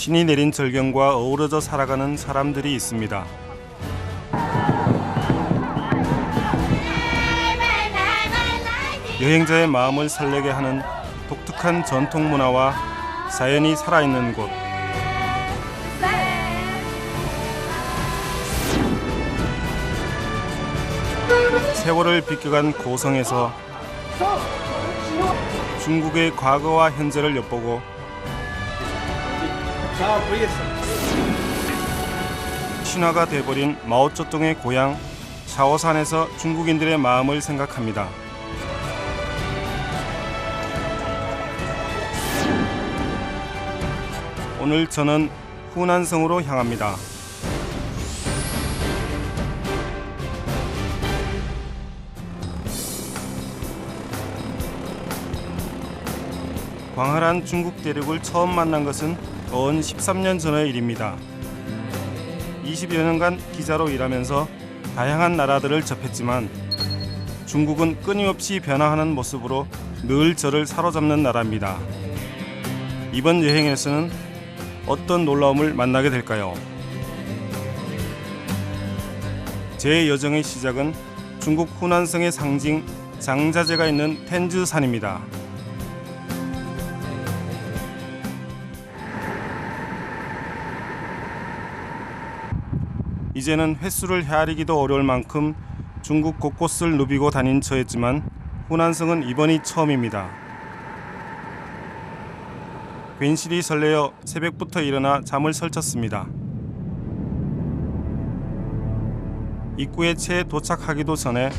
신이 내린 절경과 어우러져 살아가는 사람들이 있습니다. 여행자의 마음을 설레게 하는 독특한 전통 문화와 자연이 살아있는 곳. 세월을 비껴간 고성에서 중국의 과거와 현재를 엿보고 신화가 돼버린 마오쩌둥의 고향 샤오산에서 중국인들의 마음을 생각합니다. 오늘 저는 후난성으로 향합니다. 광활한 중국 대륙을 처음 만난 것은 어언 13년 전의 일입니다. 20여 년간 기자로 일하면서 다양한 나라들을 접했지만 중국은 끊임없이 변화하는 모습으로 늘 저를 사로잡는 나라입니다. 이번 여행에서는 어떤 놀라움을 만나게 될까요? 제 여정의 시작은 중국 후난성의 상징 장자재가 있는 텐즈산입니다. 이제는 횟수를 헤아리기도 어려울 만큼 중국 곳곳을 누비고 다닌 저였지만 후난성은 이번이 처음입니다. 괜시리 설레어 새벽부터 일어나 잠을 설쳤습니다. 입구에 채 도착하기도 전에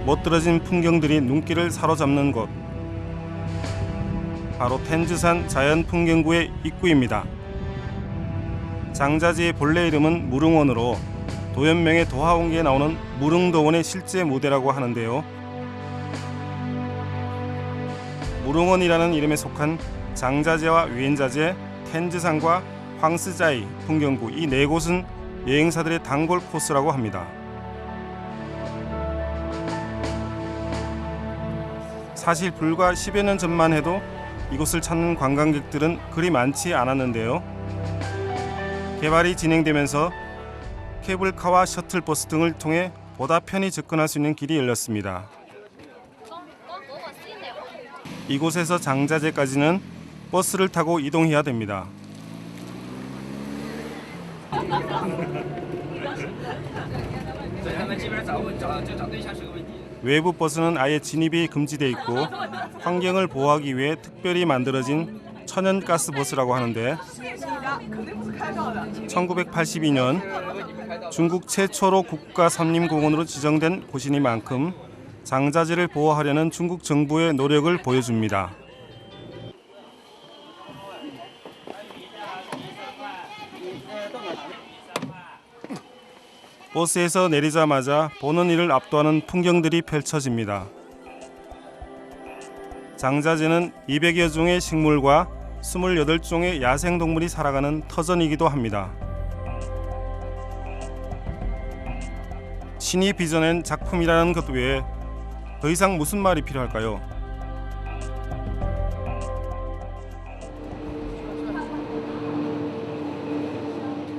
멋들어진 풍경들이 눈길을 사로잡는 곳. 바로 텐즈산 자연풍경구의 입구입니다. 장자지의 본래 이름은 무릉원으로 도연명의 도하옹기에 나오는 무릉도원의 실제 무대라고 하는데요. 무릉원이라는 이름에 속한 장자재와 위엔자재, 텐즈산과 황스자이 풍경구 이 네 곳은 여행사들의 단골 코스라고 합니다. 사실 불과 10여 년 전만 해도 이곳을 찾는 관광객들은 그리 많지 않았는데요. 개발이 진행되면서 케이블카와 셔틀버스 등을 통해 보다 편히 접근할 수 있는 길이 열렸습니다. 이곳에서 장자재까지는 버스를 타고 이동해야 됩니다. 외부 버스는 아예 진입이 금지돼 있고 환경을 보호하기 위해 특별히 만들어진 천연가스 버스라고 하는데 1982년 중국 최초로 국가산림공원으로 지정된 곳이니만큼 장자재를 보호하려는 중국 정부의 노력을 보여줍니다. 버스에서 내리자마자 보는 이를 압도하는 풍경들이 펼쳐집니다. 장자재는 200여 종의 식물과 28종의 야생동물이 살아가는 터전이기도 합니다. 신이 빚어낸 작품이라는 것 외에 더 이상 무슨 말이 필요할까요?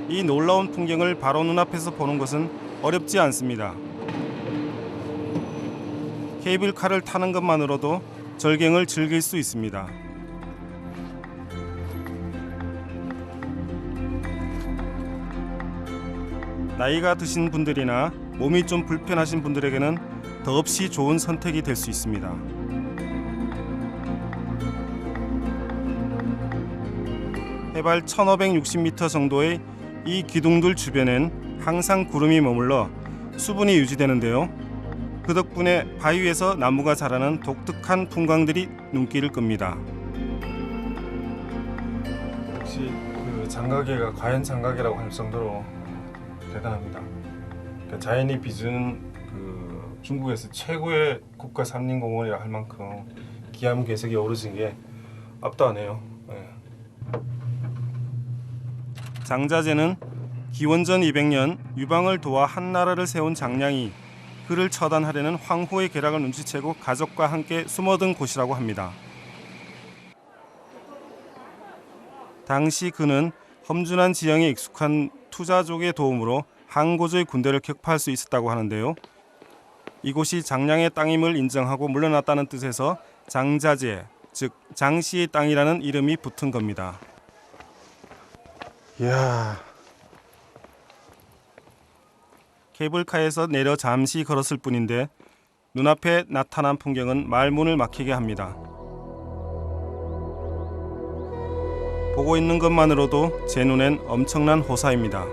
이 놀라운 풍경을 바로 눈앞에서 보는 것은 어렵지 않습니다. 케이블카를 타는 것만으로도 절경을 즐길 수 있습니다. 나이가 드신 분들이나 몸이 좀 불편하신 분들에게는 더없이 좋은 선택이 될 수 있습니다. 해발 1560m 정도의 이 기둥들 주변엔 항상 구름이 머물러 수분이 유지되는데요. 그 덕분에 바위 위에서 나무가 자라는 독특한 풍광들이 눈길을 끕니다. 역시 그 장가계가 과연 장가계라고 할 정도로 대단합니다. 그러니까 자연이 빚은 그 중국에서 최고의 국가 산림공원이라 할 만큼 기암괴석이 어우러진 게 압도하네요. 네. 장자재는 기원전 200년 유방을 도와 한나라를 세운 장량이 그를 처단하려는 황후의 계략을 눈치채고 가족과 함께 숨어든 곳이라고 합니다. 당시 그는 험준한 지형에 익숙한 투자족의 도움으로 항고조의 군대를 격파할 수 있었다고 하는데요. 이곳이 장량의 땅임을 인정하고 물러났다는 뜻에서 장자제, 즉 장씨의 땅이라는 이름이 붙은 겁니다. 이야. 케이블카에서 내려 잠시 걸었을 뿐인데 눈앞에 나타난 풍경은 말문을 막히게 합니다. 보고 있는 것만으로도 제 눈엔 엄청난 호사입니다.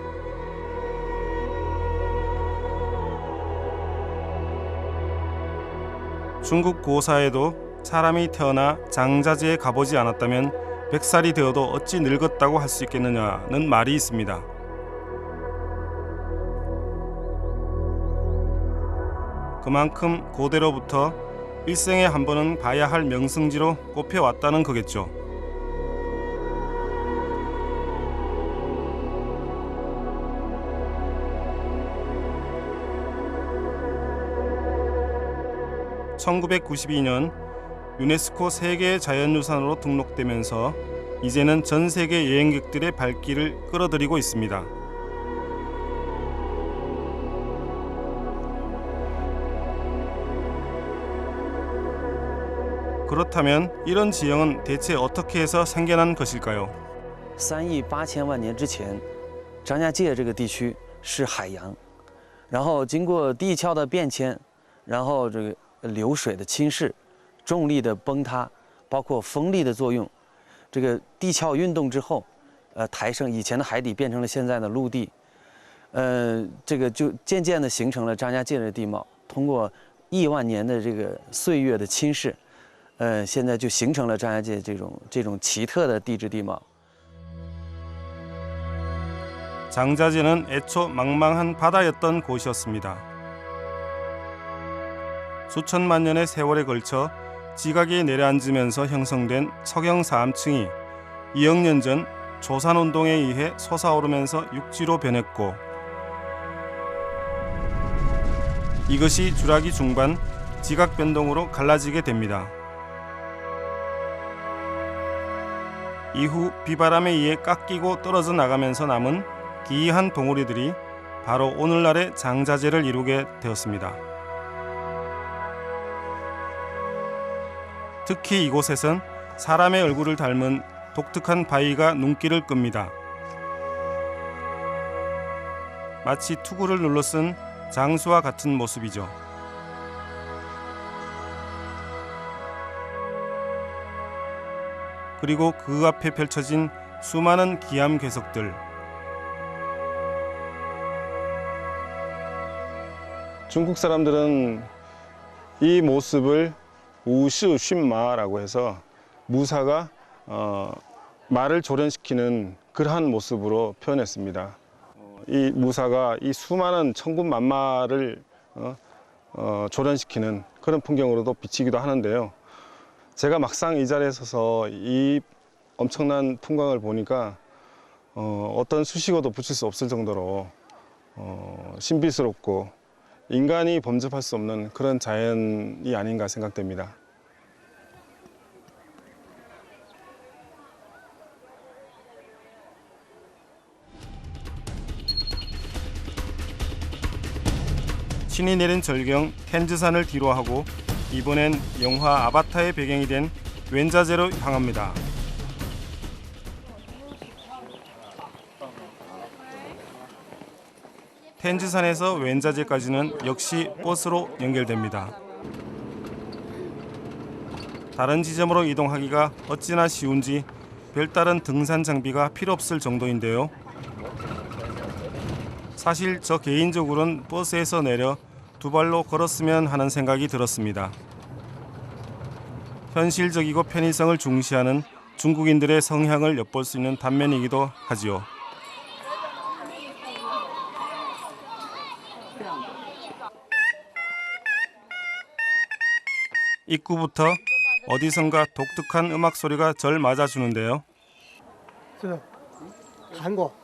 중국 고사에도 사람이 태어나 장자지에 가보지 않았다면 100살이 되어도 어찌 늙었다고 할 수 있겠느냐는 말이 있습니다. 그만큼 고대로부터 일생에 한 번은 봐야 할 명승지로 꼽혀왔다는 거겠죠. (1992년) 유네스코 세계 자연유산으로 등록되면서 이제는 전 세계 여행객들의 발길을 끌어들이고 있습니다. 그렇다면 이런 지형은 대체 어떻게 해서 생겨난 것일까요? 3亿8千万年之前，张家界这个地区是海洋，然后经过地壳的变迁，然后这个流水的侵蚀、重力的崩塌，包括风力的作用，这个地壳运动之后，抬升以前的海底变成了现在的陆地，这个就渐渐的形成了张家界的地貌。通过亿万年的这个岁月的侵蚀。 现在就形成了张家界这种奇特的地质地貌。 장자제는 애초 망망한 바다였던 곳이었습니다. 수천만 년의 세월에 걸쳐 지각이 내려앉으면서 형성된 석영사암층이 2억 년 전 조산운동에 의해 솟아오르면서 육지로 변했고 이것이 주라기 중반 지각 변동으로 갈라지게 됩니다. 이후 비바람에 의해 깎이고 떨어져 나가면서 남은 기이한 덩어리들이 바로 오늘날의 장자제를 이루게 되었습니다. 특히 이곳에선 사람의 얼굴을 닮은 독특한 바위가 눈길을 끕니다. 마치 투구를 눌러 쓴 장수와 같은 모습이죠. 그리고 그 앞에 펼쳐진 수많은 기암 괴석들. 중국 사람들은 이 모습을 우시 쉰마라고 해서 무사가 말을 조련시키는 그러한 모습으로 표현했습니다. 이 무사가 이 수많은 천군만마를 조련시키는 그런 풍경으로도 비치기도 하는데요. 제가 막상 이 자리에 서서 이 엄청난 풍광을 보니까 어떤 수식어도 붙일 수 없을 정도로 신비스럽고 인간이 범접할 수 없는 그런 자연이 아닌가 생각됩니다. 신이 내린 절경 텐즈산을 뒤로하고 이번엔 영화 아바타의 배경이 된 웬자제로 향합니다. 텐즈산에서 웬자제까지는 역시 버스로 연결됩니다. 다른 지점으로 이동하기가 어찌나 쉬운지 별다른 등산 장비가 필요 없을 정도인데요. 사실 저 개인적으로는 버스에서 내려 두 발로 걸었으면 하는 생각이 들었습니다. 현실적이고 편의성을 중시하는 중국인들의 성향을 엿볼 수 있는 단면이기도 하지요. 입구부터 어디선가 독특한 음악 소리가 절 맞아주는데요. 한국.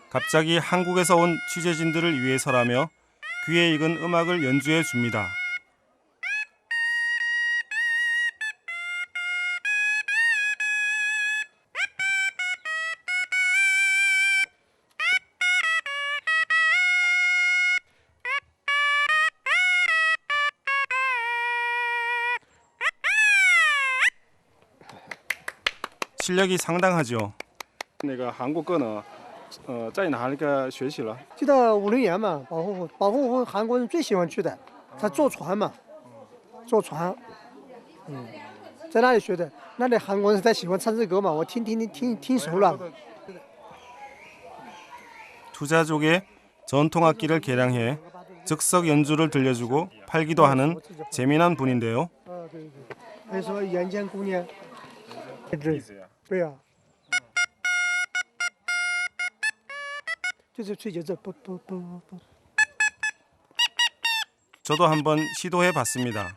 갑자기 한국에서 온 취재진들을 위해서라며 귀에 익은 음악을 연주해 줍니다. 실력이 상당하죠. 那个韩国歌呢，在哪个学习了？就到武陵源嘛，保护韩国人最喜欢去的，他坐船嘛，坐船，在那里学的。那里韩国人在喜欢唱这歌嘛，我听熟了。 투자족의 전통악기를 개량해 즉석 연주를 들려주고 팔기도 하는 재미난 분인데요. 还有说岩间姑娘，对啊，就是吹节奏，不。 저도 한번 시도해 봤습니다.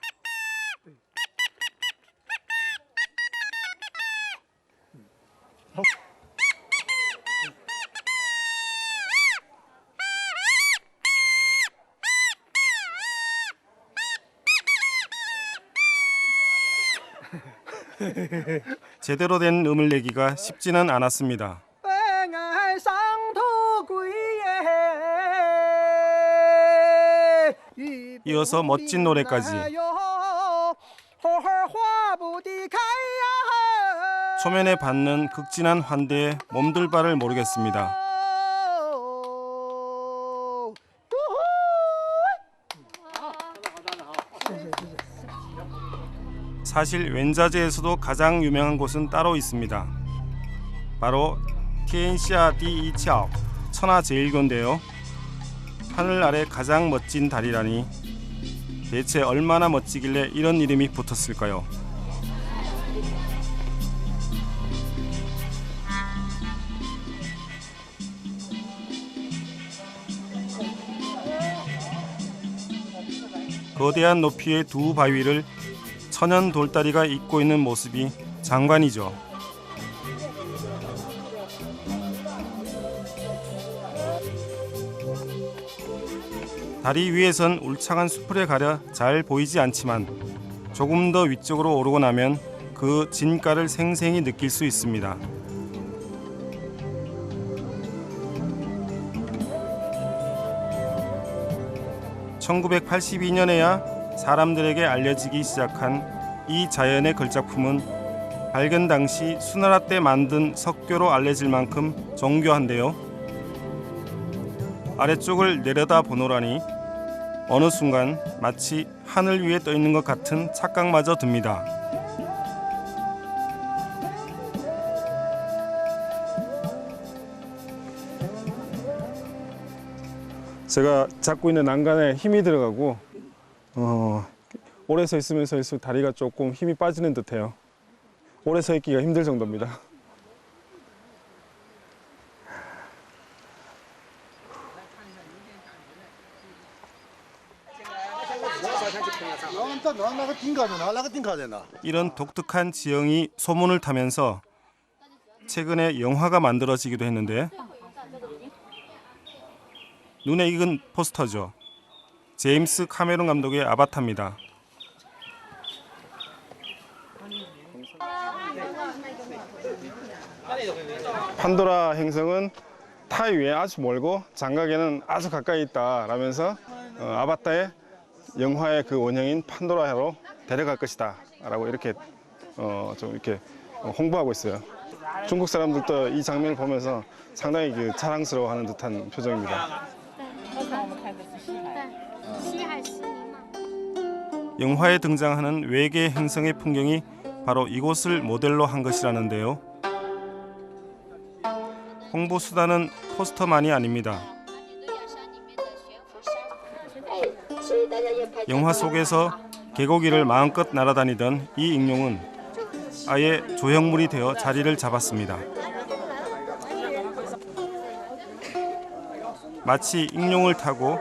제대로 된 음을 내기가 쉽지는 않았습니다. 이어서 멋진 노래까지. 초면에 받는 극진한 환대에 몸둘 바를 모르겠습니다. 사실 웬자제에서도 가장 유명한 곳은 따로 있습니다. 바로 티엔시아 디2qiao 천하제일교인데요. 하늘 아래 가장 멋진 달이라니 대체 얼마나 멋지길래 이런 이름이 붙었을까요? 거대한 높이의 두 바위를 천연 돌다리가 잇고 있는 모습이 장관이죠. 다리 위에선 울창한 수풀에 가려 잘 보이지 않지만 조금 더 위쪽으로 오르고 나면 그 진가를 생생히 느낄 수 있습니다. (1982년에야) 사람들에게 알려지기 시작한 이 자연의 걸작품은 발견 당시 수나라 때 만든 석교로 알려질 만큼 정교한데요. 아래쪽을 내려다 보노라니 어느 순간 마치 하늘 위에 떠 있는 것 같은 착각마저 듭니다. 제가 잡고 있는 난간에 힘이 들어가고 오래 서 있으면서 다리가 조금 힘이 빠지는 듯해요. 오래 서 있기가 힘들 정도입니다. 이런 독특한 지형이 소문을 타면서 최근에 영화가 만들어지기도 했는데 눈에 익은 포스터죠. 제임스 카메론 감독의 아바타입니다. 판도라 행성은 타이 위에 아주 멀고 장각에는 아주 가까이 있다라면서 아바타의 영화의 그 원형인 판도라로 데려갈 것이다 라고 이렇게 좀 이렇게 홍보하고 있어요. 중국 사람들도 이 장면을 보면서 상당히 그 자랑스러워하는 듯한 표정입니다. 영화에 등장하는 외계 행성의 풍경이 바로 이곳을 모델로 한 것이라는데요. 홍보 수단은 포스터만이 아닙니다. 영화 속에서 개고기를 마음껏 날아다니던 이 익룡은 아예 조형물이 되어 자리를 잡았습니다. 마치 익룡을 타고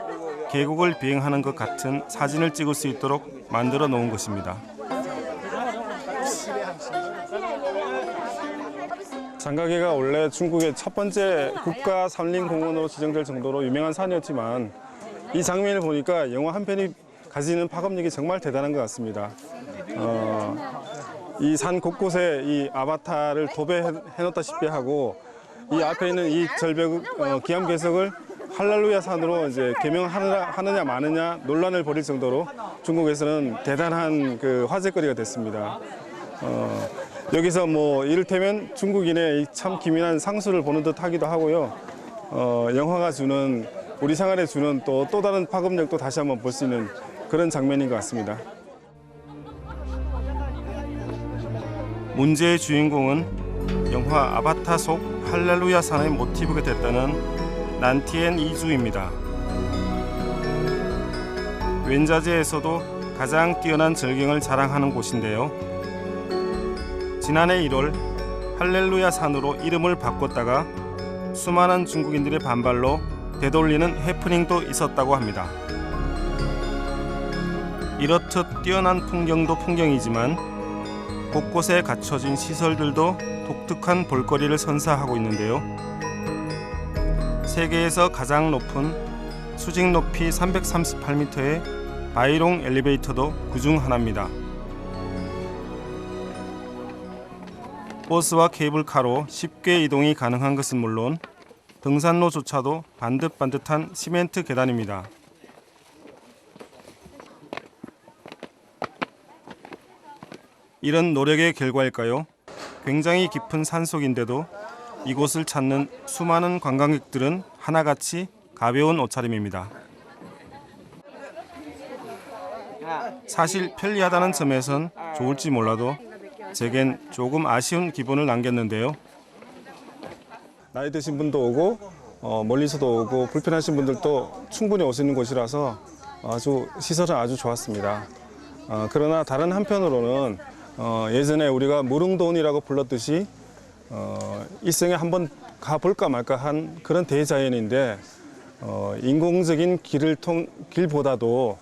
계곡을 비행하는 것 같은 사진을 찍을 수 있도록 만들어 놓은 것입니다. 장가계가 원래 중국의 첫 번째 국가 산림공원으로 지정될 정도로 유명한 산이었지만 이 장면을 보니까 영화 한 편이 가지는 파급력이 정말 대단한 것 같습니다. 이 산 곳곳에 이 아바타를 도배해놓다시피 하고 이 앞에 있는 이 절벽 기암괴석을 할렐루야 산으로 이제 개명하느냐 마느냐 논란을 벌일 정도로 중국에서는 대단한 그 화제거리가 됐습니다. 여기서 뭐 이를테면 중국인의 참 기민한 상수를 보는 듯 하기도 하고요. 영화가 주는 우리 생활에 주는 또 다른 파급력도 다시 한번 볼 수 있는 그런 장면인 것 같습니다. 문제의 주인공은 영화 아바타 속 할렐루야 산의 모티브가 됐다는 난티엔 이주입니다. 웬자제에서도 가장 뛰어난 절경을 자랑하는 곳인데요. 지난해 1월 할렐루야 산으로 이름을 바꿨다가 수많은 중국인들의 반발로 되돌리는 해프닝도 있었다고 합니다. 이렇듯 뛰어난 풍경도 풍경이지만 곳곳에 갖춰진 시설들도 독특한 볼거리를 선사하고 있는데요. 세계에서 가장 높은 수직 높이 338m의 바이롱 엘리베이터도 그중 하나입니다. 버스와 케이블카로 쉽게 이동이 가능한 것은 물론 등산로조차도 반듯반듯한 시멘트 계단입니다. 이런 노력의 결과일까요? 굉장히 깊은 산속인데도 이곳을 찾는 수많은 관광객들은 하나같이 가벼운 옷차림입니다. 사실 편리하다는 점에선 좋을지 몰라도 제겐 조금 아쉬운 기분을 남겼는데요. 나이 드신 분도 오고 멀리서도 오고 불편하신 분들도 충분히 올 수 있는 곳이라서 시설은 아주 좋았습니다. 그러나 다른 한편으로는 예전에 우리가 무릉도원이라고 불렀듯이 일생에 한번 가볼까 말까 한 그런 대자연인데 인공적인 길보다도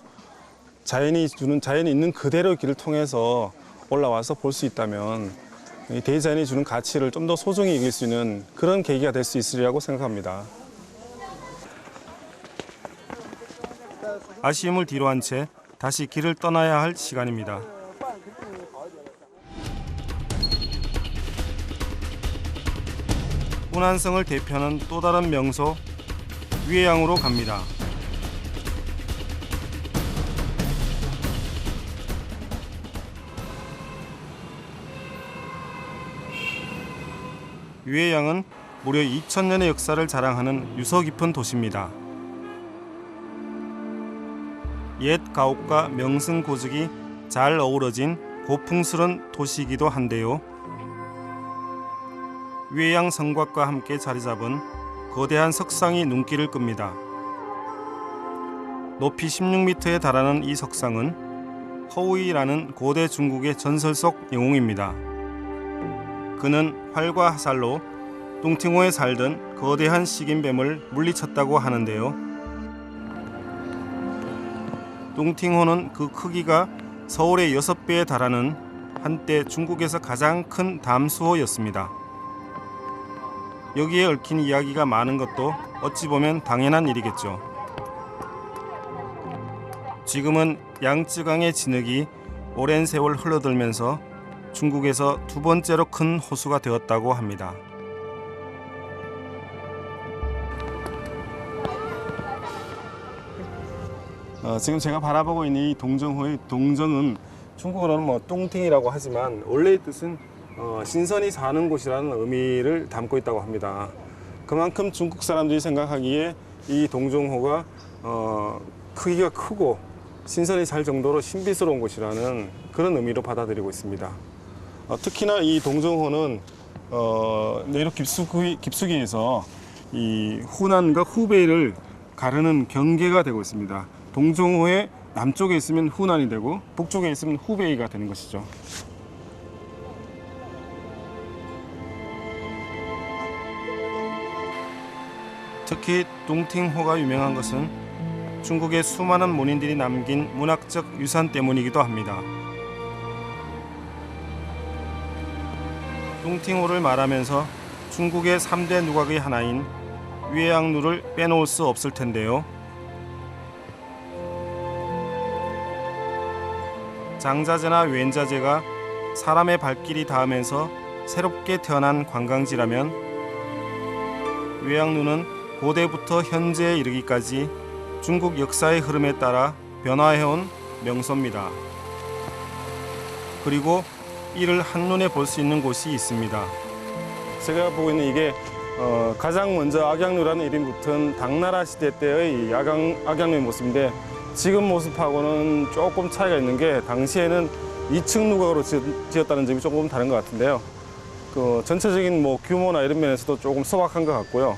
자연이 있는 그대로 길을 통해서 올라와서 볼 수 있다면 이 대자연이 주는 가치를 좀 더 소중히 여길 수 있는 그런 계기가 될 수 있으리라고 생각합니다. 아쉬움을 뒤로한 채 다시 길을 떠나야 할 시간입니다. 운한성을 대표하는 또 다른 명소 위해양으로 갑니다. 위해양은 무려 2000년의 역사를 자랑하는 유서 깊은 도시입니다. 옛 가옥과 명승 고증이 잘 어우러진 고풍스런 도시이기도 한데요. 위해양 성곽과 함께 자리 잡은 거대한 석상이 눈길을 끕니다. 높이 16m에 달하는 이 석상은 허우이라는 고대 중국의 전설 속 영웅입니다. 그는 활과 화살로 뚱팅호에 살던 거대한 식인뱀을 물리쳤다고 하는데요. 뚱팅호는 그 크기가 서울의 6배에 달하는 한때 중국에서 가장 큰 담수호였습니다. 여기에 얽힌 이야기가 많은 것도 어찌 보면 당연한 일이겠죠. 지금은 양쯔강의 진흙이 오랜 세월 흘러들면서 중국에서 두 번째로 큰 호수가 되었다고 합니다. 지금 제가 바라보고 있는 이 동정호의 동정은 중국어로는 뭐 뚱팅이라고 하지만 원래의 뜻은 신선이 사는 곳이라는 의미를 담고 있다고 합니다. 그만큼 중국 사람들이 생각하기에 이 동정호가 크기가 크고 신선이 살 정도로 신비스러운 곳이라는 그런 의미로 받아들이고 있습니다. 특히나 이 동정호는 내륙 깊숙이에서 이 후난과 후베이를 가르는 경계가 되고 있습니다. 동정호의 남쪽에 있으면 후난이 되고 북쪽에 있으면 후베이가 되는 것이죠. 특히 뚱팅호가 유명한 것은 중국의 수많은 문인들이 남긴 문학적 유산 때문이기도 합니다. 뚱팅호를 말하면서 중국의 3대 누각의 하나인 위해양루를 빼놓을 수 없을 텐데요. 장자재나 웬자재가 사람의 발길이 닿으면서 새롭게 태어난 관광지라면 외양루는 고대부터 현재에 이르기까지 중국 역사의 흐름에 따라 변화해온 명소입니다. 그리고 이를 한눈에 볼 수 있는 곳이 있습니다. 제가 보고 있는 이게 가장 먼저 악양루라는 이름이 붙은 당나라 시대 때의 이 악양루의 모습인데 지금 모습하고는 조금 차이가 있는 게 당시에는 2층 누각으로 지었다는 점이 조금 다른 것 같은데요. 그 전체적인 뭐 규모나 이런 면에서도 조금 소박한 것 같고요.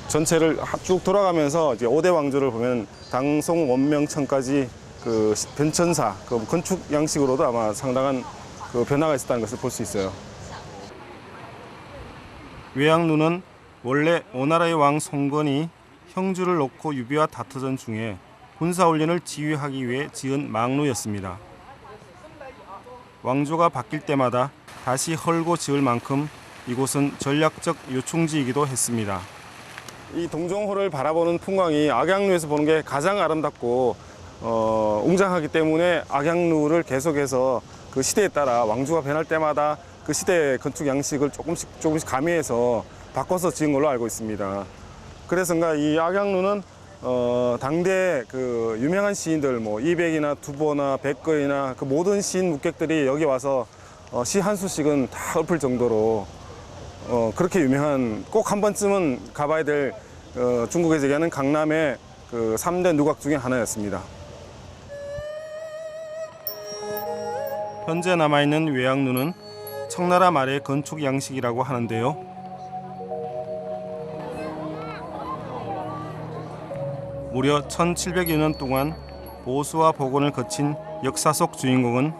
전체를 쭉 돌아가면서 이제 5대 왕조를 보면 당송 원명천까지 그 변천사 그 건축 양식으로도 아마 상당한 그 변화가 있었다는 것을 볼 수 있어요. 외양루는 원래 오나라의 왕 송건이 형주를 놓고 유비와 다투던 중에 군사훈련을 지휘하기 위해 지은 망루였습니다. 왕조가 바뀔 때마다 다시 헐고 지을 만큼 이곳은 전략적 요충지이기도 했습니다. 이 동정호를 바라보는 풍광이 악양루에서 보는 게 가장 아름답고 웅장하기 때문에 악양루를 계속해서 그 시대에 따라 왕조가 변할 때마다 그 시대의 건축 양식을 조금씩 가미해서 바꿔서 지은 걸로 알고 있습니다. 그래서인가 이 악양루는 당대 그 유명한 시인들 뭐 이백이나 두보나 백거이나 그 모든 시인 묵객들이 여기 와서 시 한 수씩은 다 읊을 정도로 그렇게 유명한 꼭 한 번쯤은 가봐야 될 중국에서 얘기하는 강남의 그 3대 누각 중에 하나였습니다. 현재 남아있는 외양루는 청나라 말의 건축 양식이라고 하는데요. 무려 1700여 년 동안 보수와 복원을 거친 역사 속 주인공은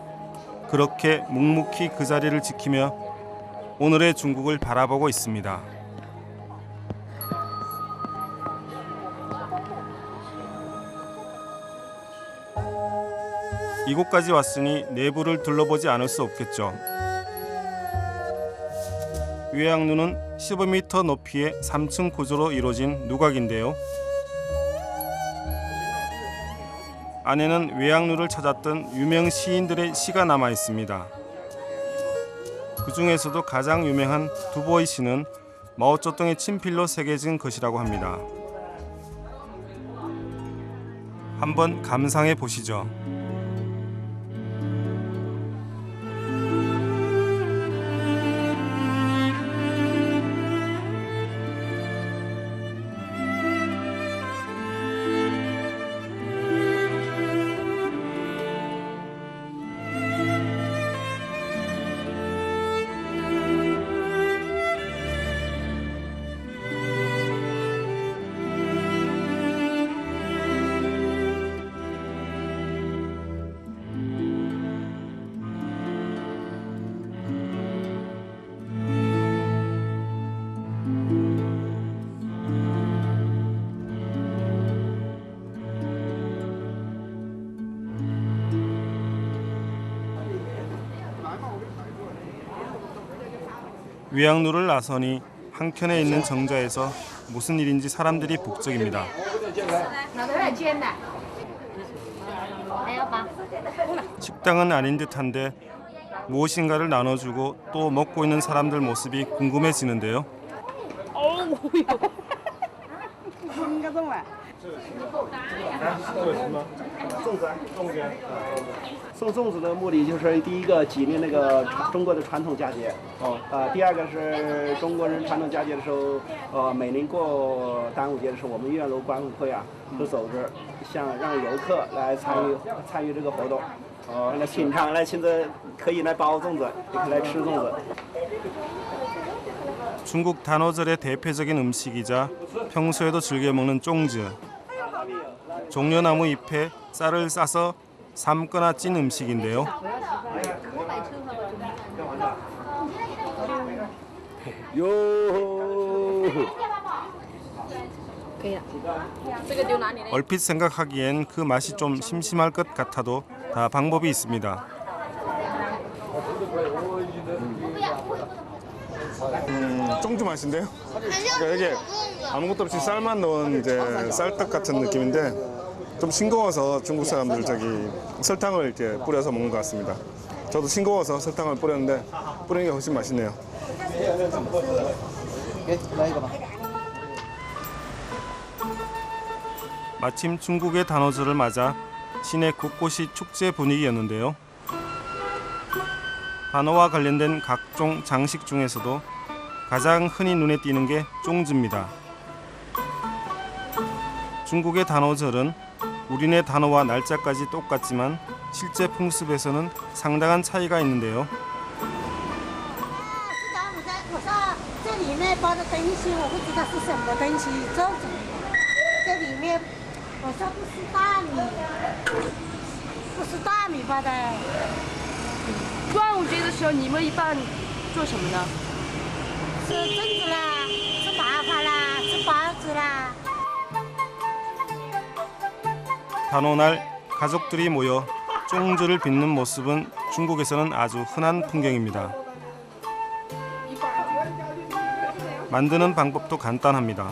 그렇게 묵묵히 그 자리를 지키며 오늘의 중국을 바라보고 있습니다. 이곳까지 왔으니 내부를 둘러보지 않을 수 없겠죠. 외양루는 15m 높이의 3층 구조로 이루어진 누각인데요. 안에는 외양루를 찾았던 유명 시인들의 시가 남아 있습니다. 그 중에서도 가장 유명한 두보이 시는 마오쩌둥의 친필로 새겨진 것이라고 합니다. 한번 감상해 보시죠. 외양루를 나서니 한켠에 있는 정자에서 무슨 일인지 사람들이 북적입니다. 식당은 아닌 듯한데 무엇인가를 나눠주고 또 먹고 있는 사람들 모습이 궁금해지는데요. 送粽子的目的就是第一个纪念那个中国的传统佳节，第二个是中国人传统佳节的时候，每年过端午节的时候，我们岳麓观武会啊都组织让游客来参与这个活动，来品尝来亲自可以来包粽子，也可以来吃粽子。 중국 단오절의 대표적인 음식이자 평소에도 즐겨 먹는 쫑즈. 종려나무 잎에 쌀을 싸서 삶거나 찐 음식인데요. 얼핏 생각하기엔 그 맛이 좀 심심할 것 같아도 다 방법이 있습니다. 쫑주 맛인데요. 그러니까 이게 아무것도 없이 쌀만 넣은 이제 쌀떡 같은 느낌인데 좀 싱거워서 중국 사람들 설탕을 이렇게 뿌려서 먹는 것 같습니다. 저도 싱거워서 설탕을 뿌렸는데 뿌리는 게 훨씬 맛있네요. 마침 중국의 단오절을 맞아 시내 곳곳이 축제 분위기였는데요. 단오와 관련된 각종 장식 중에서도 가장 흔히 눈에 띄는 게 쫑즈입니다. 중국의 단오절은 우리네 단오와 날짜까지 똑같지만 실제 풍습에서는 상당한 차이가 있는데요. 我说这里面包的东西我不知道是什么东西，这里面我说不是大米，不是大米包的。端午节的时候，你们一般做什么呢？吃粽子啦，吃麻花啦，吃包子啦。 단오날 가족들이 모여 쫑즈를 빚는 모습은 중국에서는 아주 흔한 풍경입니다. 만드는 방법도 간단합니다.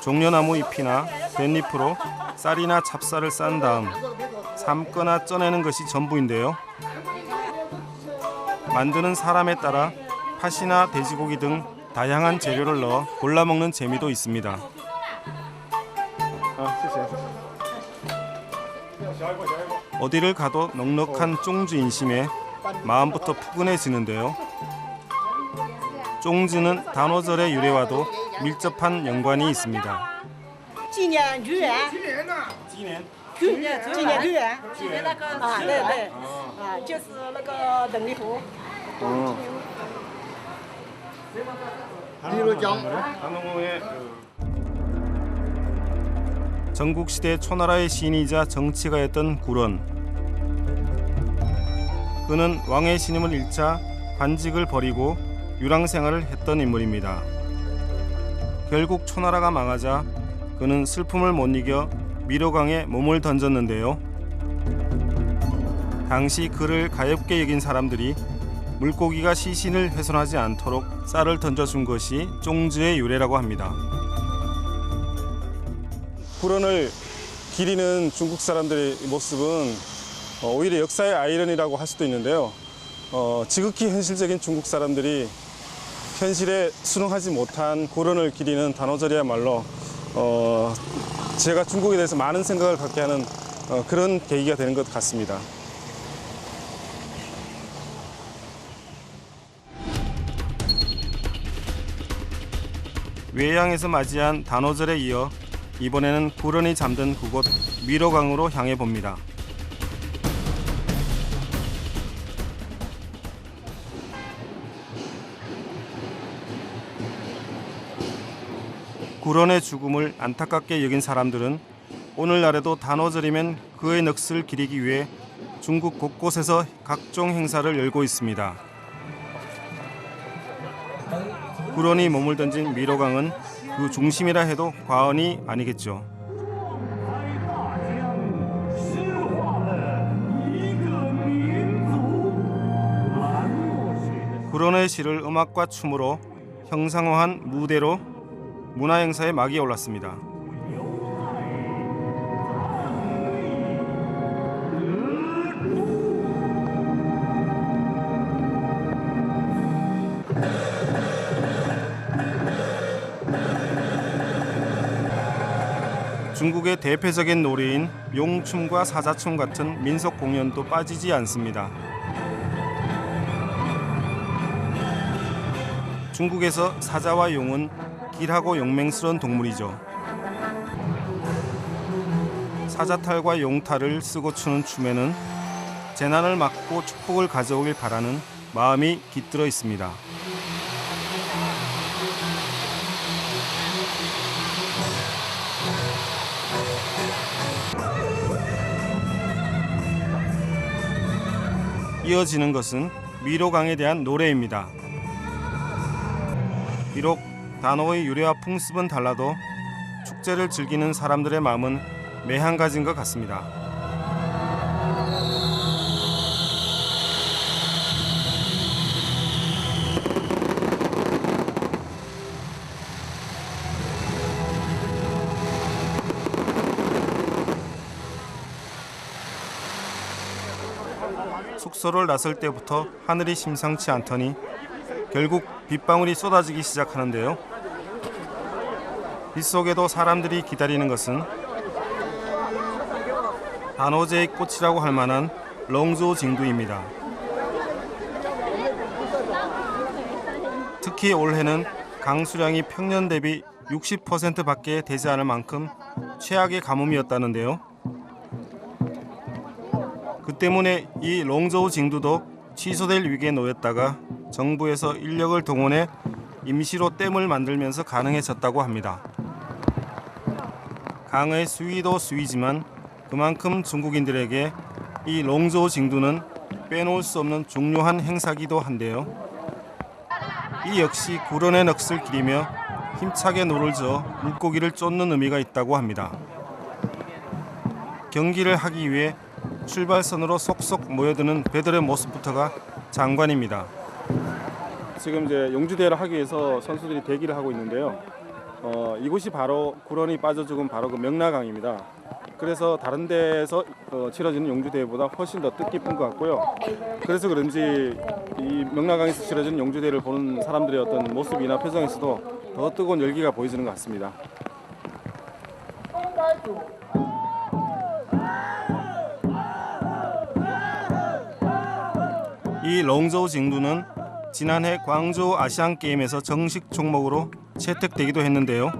종려나무 잎이나 뱃잎으로 쌀이나 찹쌀을 싼 다음 삶거나 쪄내는 것이 전부인데요. 만드는 사람에 따라 팥이나 돼지고기 등 다양한 재료를 넣어 골라 먹는 재미도 있습니다. 어디를 가도 넉넉한 쫑즈 인심에 마음부터 푸근해지는데요. 쫑즈는 단오절의 유래와도 밀접한 연관이 있습니다. 纪念屈原，纪念屈原，啊，对对，啊，就是那个等离湖。 전국시대 초나라의 시인이자 정치가였던 구런. 그는 왕의 신임을 잃자 관직을 버리고 유랑생활을 했던 인물입니다. 결국 초나라가 망하자 그는 슬픔을 못 이겨 미로강에 몸을 던졌는데요. 당시 그를 가엾게 여긴 사람들이 물고기가 시신을 훼손하지 않도록 쌀을 던져준 것이 쫑즈의 유래라고 합니다. 구런을 기리는 중국 사람들의 모습은 오히려 역사의 아이러니라고 할 수도 있는데요. 지극히 현실적인 중국 사람들이 현실에 순응하지 못한 구런을 기리는 단오절이야말로 제가 중국에 대해서 많은 생각을 갖게 하는 그런 계기가 되는 것 같습니다. 외양에서 맞이한 단오절에 이어 이번에는 구런이 잠든 그곳 미로강으로 향해 봅니다. 구런의 죽음을 안타깝게 여긴 사람들은 오늘날에도 단오절이면 그의 넋을 기리기 위해 중국 곳곳에서 각종 행사를 열고 있습니다. 구런이 몸을 던진 미로강은 그 중심이라 해도 과언이 아니겠죠. 구런의 시를 음악과 춤으로 형상화한 무대로 문화행사의 막이 올랐습니다. 중국의 대표적인 놀이인 용춤과 사자춤 같은 민속 공연도 빠지지 않습니다. 중국에서 사자와 용은 길하고 용맹스러운 동물이죠. 사자탈과 용탈을 쓰고 추는 춤에는 재난을 막고 축복을 가져오길 바라는 마음이 깃들어 있습니다. 이어지는 것은 미로강에 대한 노래입니다. 비록 단오의 유래와 풍습은 달라도 축제를 즐기는 사람들의 마음은 매한가지인 것 같습니다. 숙소를 나설 때부터 하늘이 심상치 않더니 결국 빗방울이 쏟아지기 시작하는데요. 빗속에도 사람들이 기다리는 것은 단오제의 꽃이라고 할 만한 롱조 징두입니다. 특히 올해는 강수량이 평년 대비 60%밖에 되지 않을 만큼 최악의 가뭄이었다는데요. 그 때문에 이 롱저우 징두도 취소될 위기에 놓였다가 정부에서 인력을 동원해 임시로 댐을 만들면서 가능해졌다고 합니다. 강의 수위도 수위지만 그만큼 중국인들에게 이 롱저우 징두는 빼놓을 수 없는 중요한 행사기도 한데요. 이 역시 구런의 넋을 기리며 힘차게 노를 저어 물고기를 쫓는 의미가 있다고 합니다. 경기를 하기 위해 출발선으로 속속 모여드는 배들의 모습부터가 장관입니다. 지금 이제 용주대회를 하기 위해서 선수들이 대기를 하고 있는데요. 이곳이 바로 구런이 빠져 죽은 바로 그 명나강입니다. 그래서 다른 데에서 치러지는 용주대회보다 훨씬 더 뜻깊은 것 같고요. 그래서 그런지 이 명나강에서 치러지는 용주대회를 보는 사람들의 어떤 모습이나 표정에서도 더 뜨거운 열기가 보여지는 것 같습니다. 이 롱저우 징두는 지난해 광저우 아시안 게임에서 정식 종목으로 채택되기도 했는데요.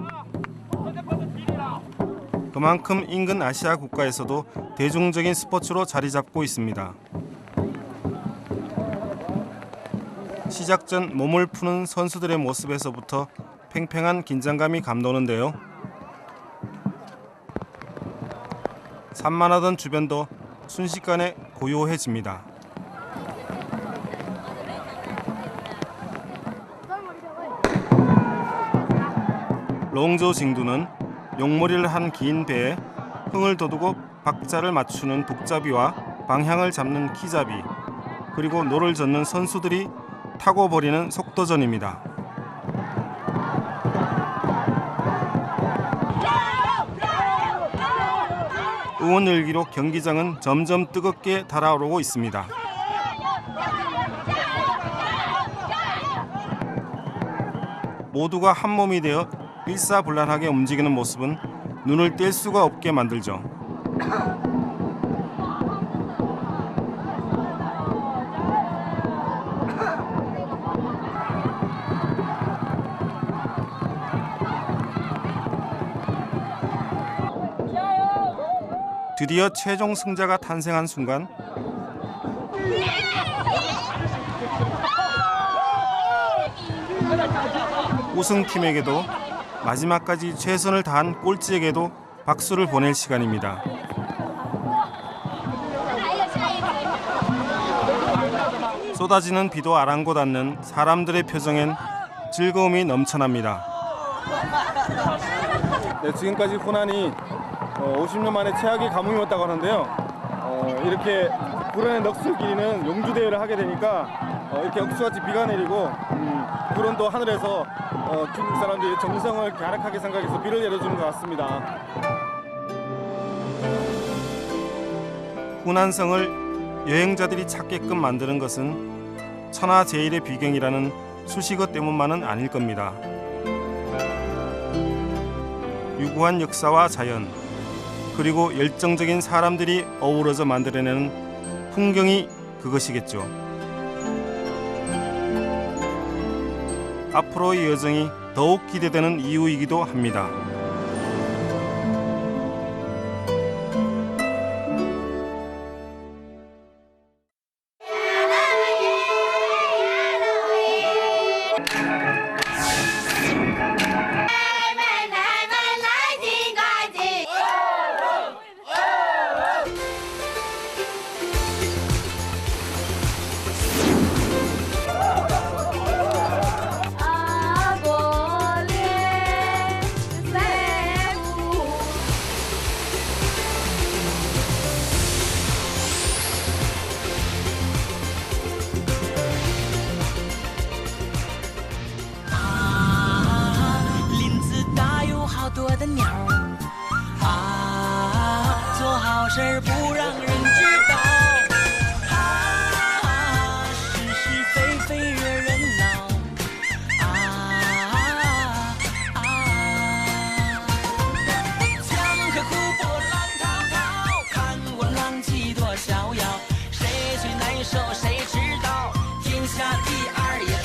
그만큼 인근 아시아 국가에서도 대중적인 스포츠로 자리 잡고 있습니다. 시작 전 몸을 푸는 선수들의 모습에서부터 팽팽한 긴장감이 감도는데요. 산만하던 주변도 순식간에 고요해집니다. 롱저우 징두는 용머리를 한 긴 배에 흥을 돋우고 박자를 맞추는 북잡이와 방향을 잡는 키잡이, 그리고 노를 젓는 선수들이 타고 버리는 속도전입니다. 응원 열기로 경기장은 점점 뜨겁게 달아오르고 있습니다. 모두가 한 몸이 되어 일사불란하게 움직이는 모습은 눈을 뗄 수가 없게 만들죠. 드디어 최종 승자가 탄생한 순간 우승팀에게도 마지막까지 최선을 다한 꼴찌에게도 박수를 보낼 시간입니다. 쏟아지는 비도 아랑곳 않는 사람들의 표정엔 즐거움이 넘쳐납니다. 네, 지금까지 호난이 50년 만에 최악의 가뭄이었다고 하는데요. 이렇게 구런의 넋을 기리는 용주대회를 하게 되니까 이렇게 억수같이 비가 내리고 구런도 하늘에서 중국 사람들이 정성을 갸륵하게 생각해서 비를 내려주는 것 같습니다. 후난성을 여행자들이 찾게끔 만드는 것은 천하제일의 비경이라는 수식어 때문만은 아닐 겁니다. 유구한 역사와 자연, 그리고 열정적인 사람들이 어우러져 만들어내는 풍경이 그것이겠죠. 앞으로의 여정이 더욱 기대되는 이유이기도 합니다. 手，谁知道天下第二也